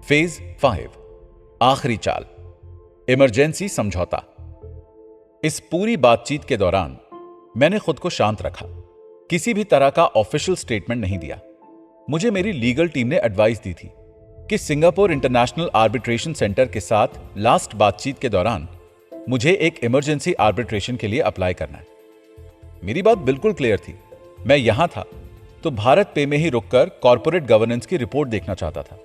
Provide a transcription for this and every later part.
Phase 5 आखिरी चाल, emergency समझौता। इस पूरी बातचीत के दौरान मैंने खुद को शांत रखा, किसी भी तरह का ऑफिशियल स्टेटमेंट नहीं दिया। मुझे मेरी लीगल टीम ने एडवाइस दी थी कि सिंगापुर इंटरनेशनल आर्बिट्रेशन सेंटर के साथ लास्ट बातचीत के दौरान मुझे एक इमरजेंसी आर्बिट्रेशन के लिए अप्लाई करना है। मेरी बात बिल्कुल क्लियर थी। मैं यहां था तो भारत पे में ही रुककर कॉर्पोरेट गवर्नेंस की रिपोर्ट देखना चाहता था,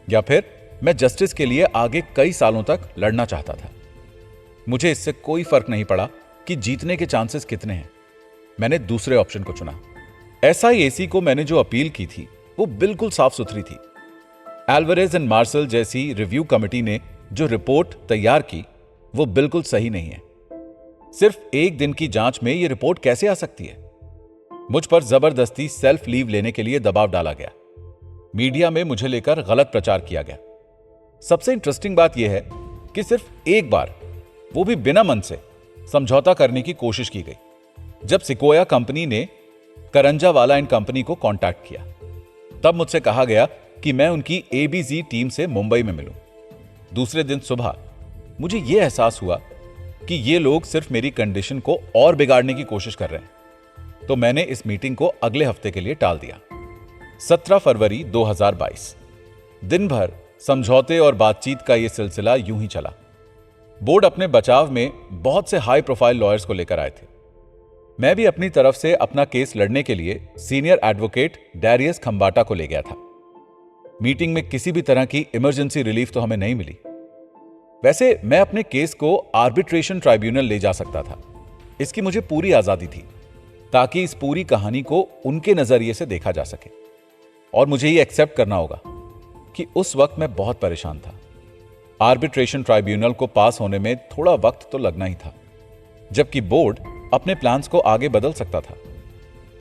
या फिर मैं जस्टिस के लिए आगे कई सालों तक लड़ना चाहता था। मुझे इससे कोई फर्क नहीं पड़ा कि जीतने के चांसेस कितने हैं। मैंने दूसरे ऑप्शन को चुना। SIAC को मैंने जो अपील की थी वो बिल्कुल साफ सुथरी थी। एल्वारेज एंड मार्शल जैसी रिव्यू कमेटी ने जो रिपोर्ट तैयार की वो बिल्कुल सही नहीं है। सिर्फ एक दिन की जांच में ये रिपोर्ट कैसे आ सकती है? मुझ पर जबरदस्ती सेल्फ लीव लेने के लिए दबाव डाला गया। मीडिया में मुझे लेकर गलत प्रचार किया गया। सबसे इंटरेस्टिंग बात यह है कि सिर्फ एक बार, वो भी बिना मन से, समझौता करने की कोशिश की गई, जब सिकोया कंपनी ने करंजावाला एंड कंपनी को कांटेक्ट किया। तब मुझसे कहा गया कि मैं उनकी ABZ टीम से मुंबई में मिलूं। दूसरे दिन सुबह मुझे यह एहसास हुआ कि ये लोग सिर्फ मेरी कंडीशन को और बिगाड़ने की कोशिश कर रहे हैं, तो मैंने इस मीटिंग को अगले हफ्ते के लिए टाल दिया। 17 फरवरी 2022। दिन भर समझौते और बातचीत का यह सिलसिला यूं ही चला। बोर्ड अपने बचाव में बहुत से हाई प्रोफाइल लॉयर्स को लेकर आए थे। मैं भी अपनी तरफ से अपना केस लड़ने के लिए सीनियर एडवोकेट डैरियस खंबाटा को ले गया था। मीटिंग में किसी भी तरह की इमरजेंसी रिलीफ तो हमें नहीं मिली। वैसे मैं अपने केस को आर्बिट्रेशन ट्राइब्यूनल ले जा सकता था। इसकी मुझे पूरी आजादी थी, ताकि इस पूरी कहानी को उनके नजरिए से देखा जा सके। और मुझे ये एक्सेप्ट करना होगा कि उस वक्त मैं बहुत परेशान था। आर्बिट्रेशन ट्राइब्यूनल को पास होने में थोड़ा वक्त तो लगना ही था, जबकि बोर्ड अपने प्लान्स को आगे बदल सकता था।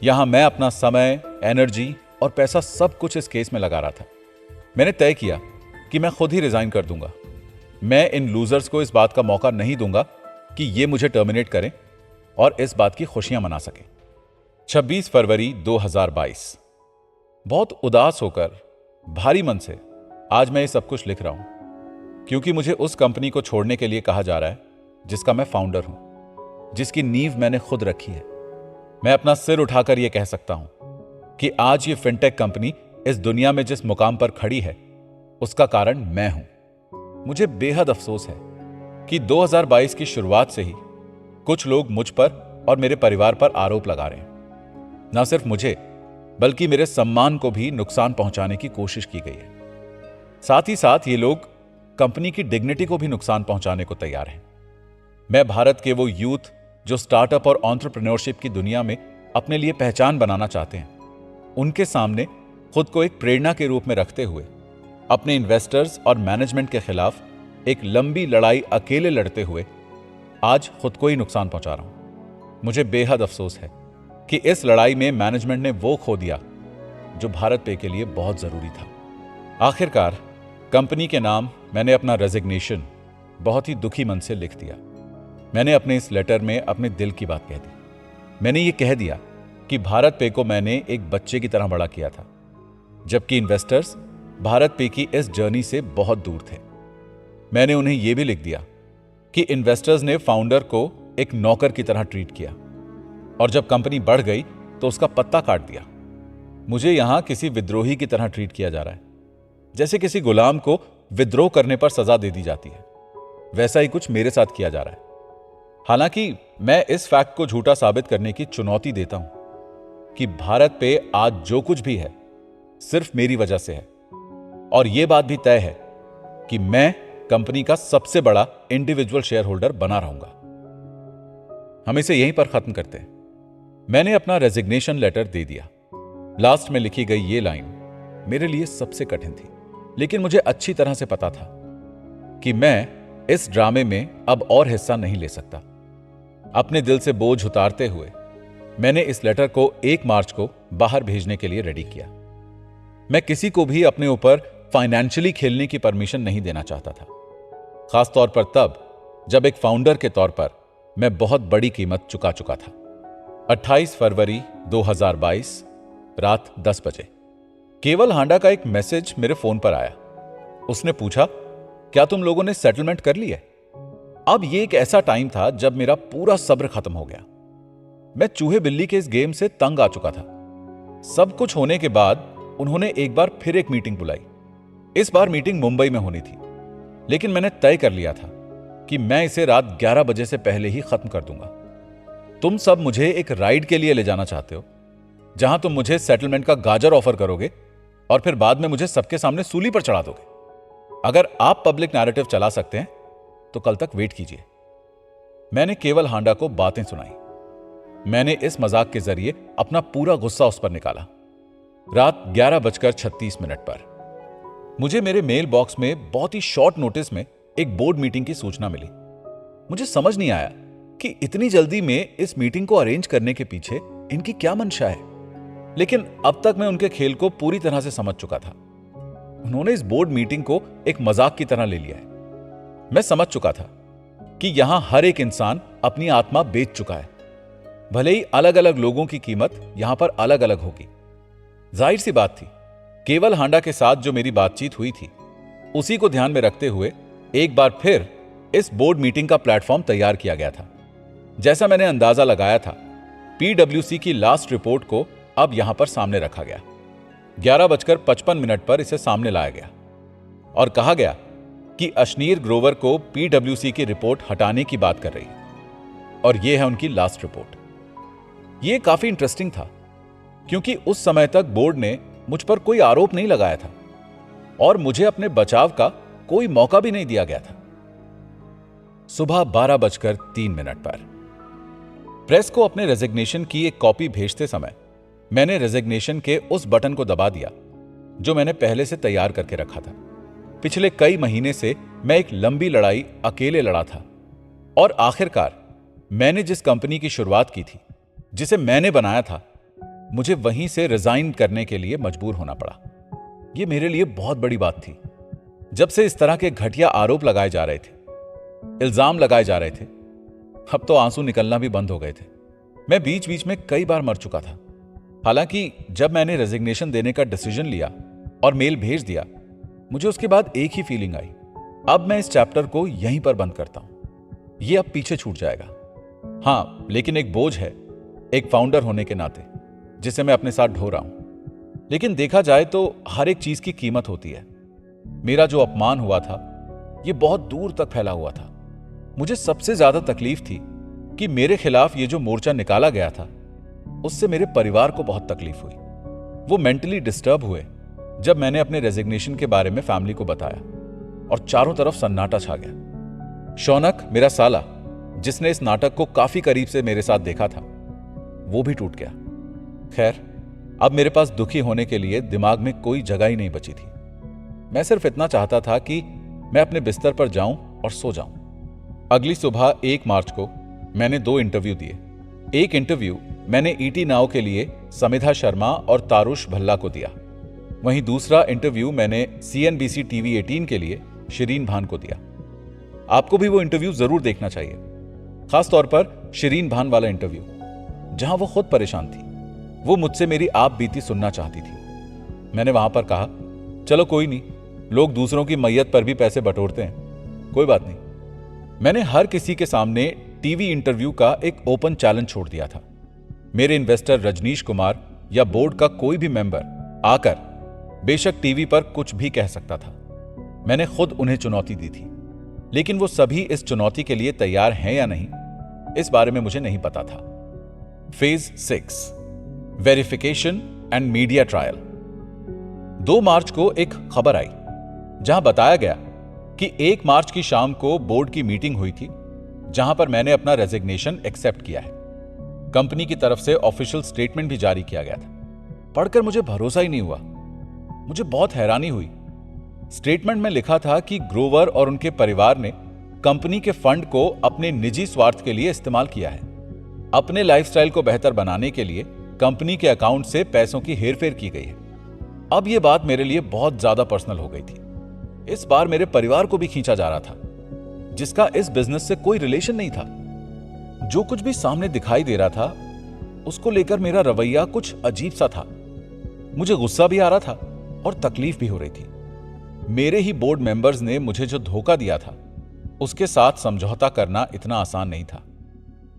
यहां मैं अपना समय, एनर्जी और पैसा सब कुछ इस केस में लगा रहा था। मैंने तय किया कि मैं खुद ही रिजाइन कर दूंगा। मैं इन लूजर्स को इस बात का मौका नहीं दूंगा कि ये मुझे टर्मिनेट करें और इस बात की खुशियां मना सकें। 26 फरवरी 2022। बहुत उदास होकर, भारी मन से आज मैं ये सब कुछ लिख रहा हूं, क्योंकि मुझे उस कंपनी को छोड़ने के लिए कहा जा रहा है जिसका मैं फाउंडर हूं, जिसकी नींव मैंने खुद रखी है। मैं अपना सिर उठाकर यह कह सकता हूं कि आज ये फिनटेक कंपनी इस दुनिया में जिस मुकाम पर खड़ी है उसका कारण मैं हूं। मुझे बेहद अफसोस है कि 2022 की शुरुआत से ही कुछ लोग मुझ पर और मेरे परिवार पर आरोप लगा रहे हैं। न सिर्फ मुझे, बल्कि मेरे सम्मान को भी नुकसान पहुंचाने की कोशिश की गई है। साथ ही साथ ये लोग कंपनी की डिग्निटी को भी नुकसान पहुंचाने को तैयार हैं। मैं भारत के वो यूथ जो स्टार्टअप और एंटरप्रेन्योरशिप की दुनिया में अपने लिए पहचान बनाना चाहते हैं, उनके सामने खुद को एक प्रेरणा के रूप में रखते हुए अपने इन्वेस्टर्स और मैनेजमेंट के खिलाफ एक लंबी लड़ाई अकेले लड़ते हुए आज खुद को ही नुकसान पहुंचा रहा हूं। मुझे बेहद अफसोस है कि इस लड़ाई में मैनेजमेंट ने वो खो दिया जो भारत पे के लिए बहुत जरूरी था। आखिरकार कंपनी के नाम मैंने अपना रेजिग्नेशन बहुत ही दुखी मन से लिख दिया। मैंने अपने इस लेटर में अपने दिल की बात कह दी। मैंने ये कह दिया कि भारत पे को मैंने एक बच्चे की तरह बड़ा किया था, जबकि इन्वेस्टर्स भारत पे की इस जर्नी से बहुत दूर थे। मैंने उन्हें यह भी लिख दिया कि इन्वेस्टर्स ने फाउंडर को एक नौकर की तरह ट्रीट किया, और जब कंपनी बढ़ गई तो उसका पत्ता काट दिया। मुझे यहां किसी विद्रोही की तरह ट्रीट किया जा रहा है, जैसे किसी गुलाम को विद्रोह करने पर सजा दे दी जाती है। वैसा ही कुछ मेरे साथ किया जा रहा है। हालांकि मैं इस फैक्ट को झूठा साबित करने की चुनौती देता हूं कि भारत पे आज जो कुछ भी है सिर्फ मेरी वजह से है, और यह बात भी तय है कि मैं कंपनी का सबसे बड़ा इंडिविजुअल शेयर होल्डर बना रहूंगा। हम इसे यहीं पर खत्म करते हैं। मैंने अपना रेजिग्नेशन लेटर दे दिया। लास्ट में लिखी गई ये लाइन मेरे लिए सबसे कठिन थी, लेकिन मुझे अच्छी तरह से पता था कि मैं इस ड्रामे में अब और हिस्सा नहीं ले सकता। अपने दिल से बोझ उतारते हुए मैंने इस लेटर को 1 मार्च को बाहर भेजने के लिए रेडी किया। मैं किसी को भी अपने ऊपर फाइनेंशियली खेलने की परमिशन नहीं देना चाहता था, खासतौर पर तब जब एक फाउंडर के तौर पर मैं बहुत बड़ी कीमत चुका चुका था। 28 फरवरी 2022 रात 10 बजे केवल हांडा का एक मैसेज मेरे फोन पर आया। उसने पूछा, क्या तुम लोगों ने सेटलमेंट कर ली है? अब ये एक ऐसा टाइम था जब मेरा पूरा सब्र खत्म हो गया। मैं चूहे बिल्ली के इस गेम से तंग आ चुका था। सब कुछ होने के बाद उन्होंने एक बार फिर एक मीटिंग बुलाई। इस बार मीटिंग मुंबई में होनी थी, लेकिन मैंने तय कर लिया था कि मैं इसे रात 11 बजे से पहले ही खत्म कर दूंगा। तुम सब मुझे एक राइड के लिए ले जाना चाहते हो, जहां तुम मुझे सेटलमेंट का गाजर ऑफर करोगे और फिर बाद में मुझे सबके सामने सूली पर चढ़ा दोगे। अगर आप पब्लिक नैरेटिव चला सकते हैं तो कल तक वेट कीजिए। मैंने केवल हांडा को बातें सुनाई। मैंने इस मजाक के जरिए अपना पूरा गुस्सा उस पर निकाला। रात 11:36 पर मुझे मेरे मेल बॉक्स में बहुत ही शॉर्ट नोटिस में एक बोर्ड मीटिंग की सूचना मिली। मुझे समझ नहीं आया कि इतनी जल्दी में इस मीटिंग को अरेंज करने के पीछे इनकी क्या मंशा है, लेकिन अब तक मैं उनके खेल को पूरी तरह से समझ चुका था। उन्होंने इस बोर्ड मीटिंग को एक मजाक की तरह ले लिया है। मैं समझ चुका था कि यहां हर एक इंसान अपनी आत्मा बेच चुका है। भले ही अलग अलग लोगों की कीमत यहां पर अलग अलग होगी। जाहिर सी बात थी, केवल हांडा के साथ जो मेरी बातचीत हुई थी उसी को ध्यान में रखते हुए एक बार फिर इस बोर्ड मीटिंग का प्लेटफॉर्म तैयार किया गया था। जैसा मैंने अंदाजा लगाया था, पीडब्ल्यूसी की लास्ट रिपोर्ट को अब यहां पर सामने रखा गया। 11:55 पर इसे सामने लाया गया और कहा गया कि अशनीर ग्रोवर को पीडब्ल्यूसी की रिपोर्ट हटाने की बात कर रही है और यह है उनकी लास्ट रिपोर्ट। यह काफी इंटरेस्टिंग था क्योंकि उस समय तक बोर्ड ने मुझ पर कोई आरोप नहीं लगाया था और मुझे अपने बचाव का कोई मौका भी नहीं दिया गया था। सुबह 12:03 पर प्रेस को अपने रेजिग्नेशन की एक कॉपी भेजते समय मैंने रेजिग्नेशन के उस बटन को दबा दिया जो मैंने पहले से तैयार करके रखा था। पिछले कई महीने से मैं एक लंबी लड़ाई अकेले लड़ा था और आखिरकार मैंने जिस कंपनी की शुरुआत की थी, जिसे मैंने बनाया था, मुझे वहीं से रिजाइन करने के लिए मजबूर होना पड़ा। यह मेरे लिए बहुत बड़ी बात थी। जब से इस तरह के घटिया आरोप लगाए जा रहे थे, इल्जाम लगाए जा रहे थे, अब तो आंसू निकलना भी बंद हो गए थे। मैं बीच बीच में कई बार मर चुका था। हालांकि जब मैंने रेजिग्नेशन देने का डिसीजन लिया और मेल भेज दिया, मुझे उसके बाद एक ही फीलिंग आई, अब मैं इस चैप्टर को यहीं पर बंद करता हूं। यह अब पीछे छूट जाएगा। हां, लेकिन एक बोझ है एक फाउंडर होने के नाते, जिसे मैं अपने साथ ढो रहा हूं। लेकिन देखा जाए तो हर एक चीज की कीमत होती है। मेरा जो अपमान हुआ था, यह बहुत दूर तक फैला हुआ था। मुझे सबसे ज्यादा तकलीफ थी कि मेरे खिलाफ ये जो मोर्चा निकाला गया था, उससे मेरे परिवार को बहुत तकलीफ हुई। वो मेंटली डिस्टर्ब हुए जब मैंने अपने रेजिग्नेशन के बारे में फैमिली को बताया और चारों तरफ सन्नाटा छा गया। शौनक, मेरा साला, जिसने इस नाटक को काफी करीब से मेरे साथ देखा था, वो भी टूट गया। खैर, अब मेरे पास दुखी होने के लिए दिमाग में कोई जगह ही नहीं बची थी। मैं सिर्फ इतना चाहता था कि मैं अपने बिस्तर पर जाऊं और सो जाऊं। अगली सुबह 1 मार्च को मैंने 2 इंटरव्यू दिए। एक इंटरव्यू मैंने ईटी नाउ के लिए समिधा शर्मा और तारुष भल्ला को दिया। वहीं दूसरा इंटरव्यू मैंने सीएनबीसी टीवी 18 के लिए शिरीन भान को दिया। आपको भी वो इंटरव्यू जरूर देखना चाहिए, खासतौर पर शिरीन भान वाला इंटरव्यू, जहां वो खुद परेशान थी। वो मुझसे मेरी आप बीती सुनना चाहती थी। मैंने वहां पर कहा, चलो कोई नहीं, लोग दूसरों की मैयत पर भी पैसे बटोरते हैं, कोई बात नहीं। मैंने हर किसी के सामने टीवी इंटरव्यू का एक ओपन चैलेंज छोड़ दिया था। मेरे इन्वेस्टर रजनीश कुमार या बोर्ड का कोई भी मेंबर आकर बेशक टीवी पर कुछ भी कह सकता था। मैंने खुद उन्हें चुनौती दी थी, लेकिन वो सभी इस चुनौती के लिए तैयार हैं या नहीं, इस बारे में मुझे नहीं पता था। Phase 6, verification and media trial. 2 मार्च को एक खबर आई जहां बताया गया कि 1 मार्च की शाम को बोर्ड की मीटिंग हुई थी, जहां पर मैंने अपना रेजिग्नेशन एक्सेप्ट किया है। कंपनी की तरफ से ऑफिशियल स्टेटमेंट भी जारी किया गया था। पढ़कर मुझे भरोसा ही नहीं हुआ। मुझे बहुत हैरानी हुई। स्टेटमेंट में लिखा था कि ग्रोवर और उनके परिवार ने कंपनी के फंड को अपने निजी स्वार्थ के लिए इस्तेमाल किया है। अपने लाइफस्टाइल को बेहतर बनाने के लिए कंपनी के अकाउंट से पैसों की हेरफेर की गई है। अब यह बात मेरे लिए बहुत ज्यादा पर्सनल हो गई थी। इस बार मेरे परिवार को भी खींचा जा रहा था, जिसका इस बिजनेस से कोई रिलेशन नहीं था। जो कुछ भी सामने दिखाई दे रहा था, उसको लेकर मेरा रवैया कुछ अजीब सा था। मुझे गुस्सा भी आ रहा था और तकलीफ भी हो रही थी। मेरे ही बोर्ड मेंबर्स ने मुझे जो धोखा दिया था उसके साथ समझौता करना इतना आसान नहीं था,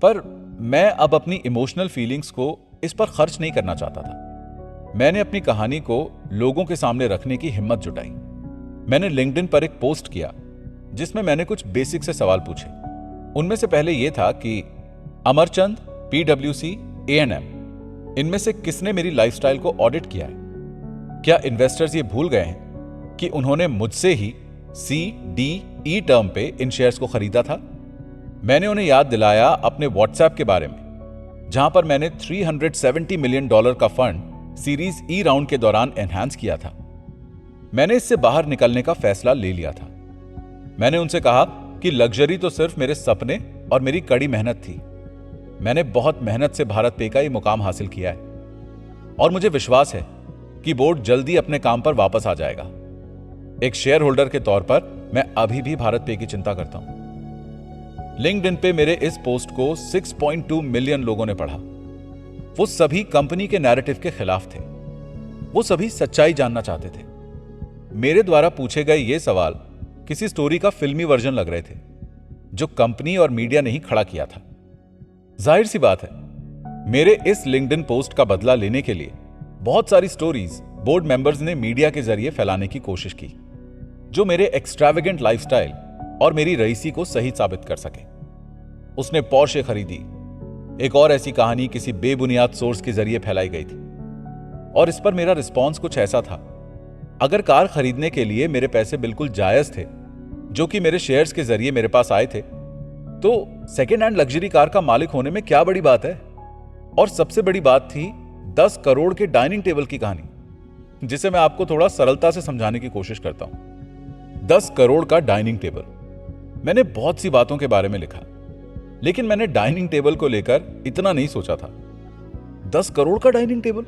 पर मैं अब इमोशनल इमोशनल फीलिंग्स को इस पर खर्च नहीं करना चाहता था। मैंने अपनी कहानी को लोगों के सामने रखने की हिम्मत जुटाई। मैंने लिंक्डइन पर एक पोस्ट किया जिसमें मैंने कुछ बेसिक से सवाल पूछे। उनमें से पहले यह था कि अमरचंद, PwC, A&M, इनमें से किसने मेरी लाइफस्टाइल को ऑडिट किया है? क्या इन्वेस्टर्स ये भूल गए हैं कि उन्होंने मुझसे ही CDE टर्म पे इन शेयर्स को खरीदा था? मैंने उन्हें याद दिलाया अपने व्हाट्सएप के बारे में, जहां पर मैंने $370 मिलियन का फंड सीरीज E राउंड के दौरान एनहांस किया था। मैंने इससे बाहर निकलने का फैसला ले लिया था। मैंने उनसे कहा कि लग्जरी तो सिर्फ मेरे सपने और मेरी कड़ी मेहनत थी। मैंने बहुत मेहनत से भारत पे का ये मुकाम हासिल किया है और मुझे विश्वास है कि बोर्ड जल्दी अपने काम पर वापस आ जाएगा। एक शेयर होल्डर के तौर पर मैं अभी भी भारत पे की चिंता करता हूं। लिंक्डइन पे मेरे इस पोस्ट को 6.2 मिलियन लोगों ने पढ़ा। वो सभी कंपनी के नैरेटिव के खिलाफ थे। वो सभी सच्चाई जानना चाहते थे। मेरे द्वारा पूछे गए ये सवाल किसी स्टोरी का फिल्मी वर्जन लग रहे थे जो कंपनी और मीडिया ने ही खड़ा किया था। जाहिर सी बात है, मेरे इस लिंक्डइन पोस्ट का बदला लेने के लिए बहुत सारी स्टोरीज बोर्ड मेंबर्स ने मीडिया के जरिए फैलाने की कोशिश की, जो मेरे एक्सट्रावेगेंट लाइफस्टाइल और मेरी रईसी को सही साबित कर सके। उसने पोर्शे खरीदी। एक और ऐसी कहानी किसी बेबुनियाद सोर्स के जरिए फैलाई गई थी और इस पर मेरा रिस्पॉन्स कुछ ऐसा था, अगर कार खरीदने के लिए मेरे पैसे बिल्कुल जायज थे जो कि मेरे शेयर्स के जरिए मेरे पास आए थे, तो सेकेंड हैंड लग्जरी कार का मालिक होने में क्या बड़ी बात है। और सबसे बड़ी बात थी 10 करोड़ के डाइनिंग टेबल की कहानी, जिसे मैं आपको थोड़ा सरलता से समझाने की कोशिश करता हूं। 10 करोड़ का डाइनिंग टेबल। मैंने बहुत सी बातों के बारे में लिखा, लेकिन मैंने डाइनिंग टेबल को लेकर इतना नहीं सोचा था। 10 करोड़ का डाइनिंग टेबल,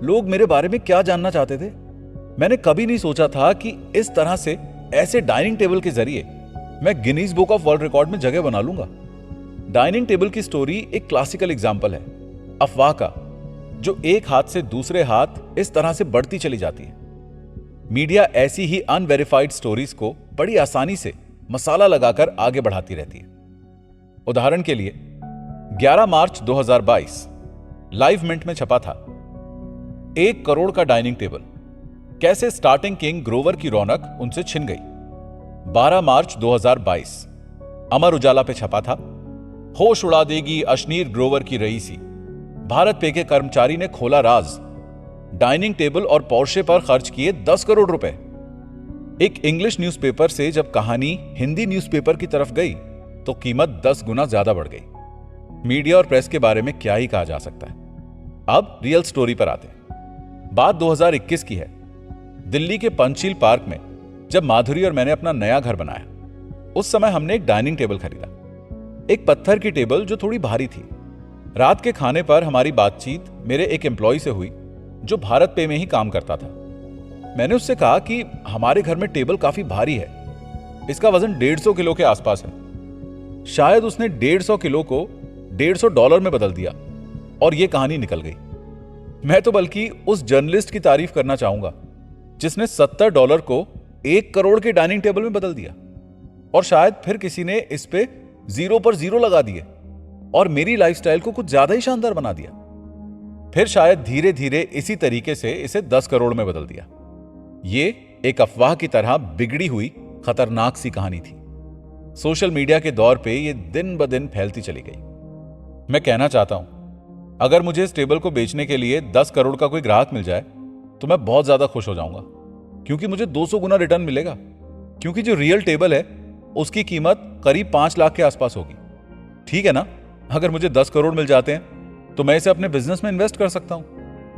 लोग मेरे बारे में क्या जानना चाहते थे? मैंने कभी नहीं सोचा था कि इस तरह से ऐसे डाइनिंग टेबल के जरिए मैं Guinness book of world record में जगह बना लूंगा। डाइनिंग टेबल की स्टोरी एक क्लासिकल एग्जाम्पल है अफवाह का, जो एक हाथ से दूसरे हाथ इस तरह से बढ़ती चली जाती है। मीडिया ऐसी ही अनवेरिफाइड स्टोरीज को बड़ी आसानी से मसाला लगाकर आगे बढ़ाती रहती है। उदाहरण के लिए 11 मार्च 2022 लाइव मिंट में छपा था 1 करोड़ का डाइनिंग टेबल, कैसे स्टार्टिंग किंग ग्रोवर की रौनक उनसे छिन गई। 12 मार्च 2022 अमर उजाला पे छपा था होश उड़ा देगी अशनीर ग्रोवर की रईसी, भारत पे के कर्मचारी ने खोला राज, डाइनिंग टेबल और पोर्शे पर खर्च किए 10 करोड़ रुपए। एक इंग्लिश न्यूज़पेपर से जब कहानी हिंदी न्यूज़पेपर की तरफ गई तो कीमत 10 गुना ज्यादा बढ़ गई। मीडिया और प्रेस के बारे में क्या ही कहा जा सकता है। अब रियल स्टोरी पर आते हैं। बात 2021 की है। दिल्ली के पंचशील पार्क में जब माधुरी और मैंने अपना नया घर बनाया, उस समय हमने एक डाइनिंग टेबल खरीदा, एक पत्थर की टेबल जो थोड़ी भारी थी। रात के खाने पर हमारी बातचीत मेरे एक एम्प्लॉय से हुई जो भारत पे में ही काम करता था। मैंने उससे कहा कि हमारे घर में टेबल काफी भारी है, इसका वजन 150 किलो के आसपास है। शायद उसने 150 किलो को $150 में बदल दिया और यह कहानी निकल गई। मैं तो बल्कि उस जर्नलिस्ट की तारीफ करना चाहूंगा जिसने $70 को 1 करोड़ के डाइनिंग टेबल में बदल दिया, और शायद फिर किसी ने इस पे 0 पर 0 लगा दिए और मेरी लाइफस्टाइल को कुछ ज्यादा ही शानदार बना दिया। फिर शायद धीरे धीरे इसी तरीके से इसे 10 करोड़ में बदल दिया। ये एक अफवाह की तरह बिगड़ी हुई खतरनाक सी कहानी थी। सोशल मीडिया के दौर पे ये दिन ब दिन फैलती चली गई। मैं कहना चाहता हूं, अगर मुझे इस टेबल को बेचने के लिए 10 करोड़ का कोई ग्राहक मिल जाए तो मैं बहुत ज्यादा खुश हो जाऊंगा, क्योंकि मुझे 200 गुना रिटर्न मिलेगा। क्योंकि जो रियल टेबल है उसकी कीमत करीब 5 लाख के आसपास होगी। ठीक है ना? अगर मुझे 10 करोड़ मिल जाते हैं तो मैं इसे अपने बिजनेस में इन्वेस्ट कर सकता हूं,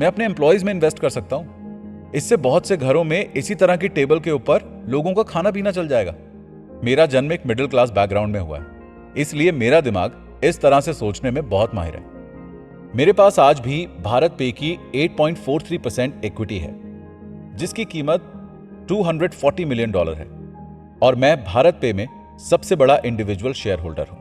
मैं अपने एम्प्लॉयज में इन्वेस्ट कर सकता हूं। इससे बहुत से घरों में इसी तरह की टेबल के ऊपर लोगों का खाना पीना चल जाएगा। मेरा जन्म एक मिडिल क्लास बैकग्राउंड में हुआ है, इसलिए मेरा दिमाग इस तरह से सोचने में बहुत माहिर है। मेरे पास आज भी भारत पे की 8.43% इक्विटी है, जिसकी कीमत $240 मिलियन है, और मैं भारत पे में सबसे बड़ा इंडिविजुअल शेयर होल्डर हूं।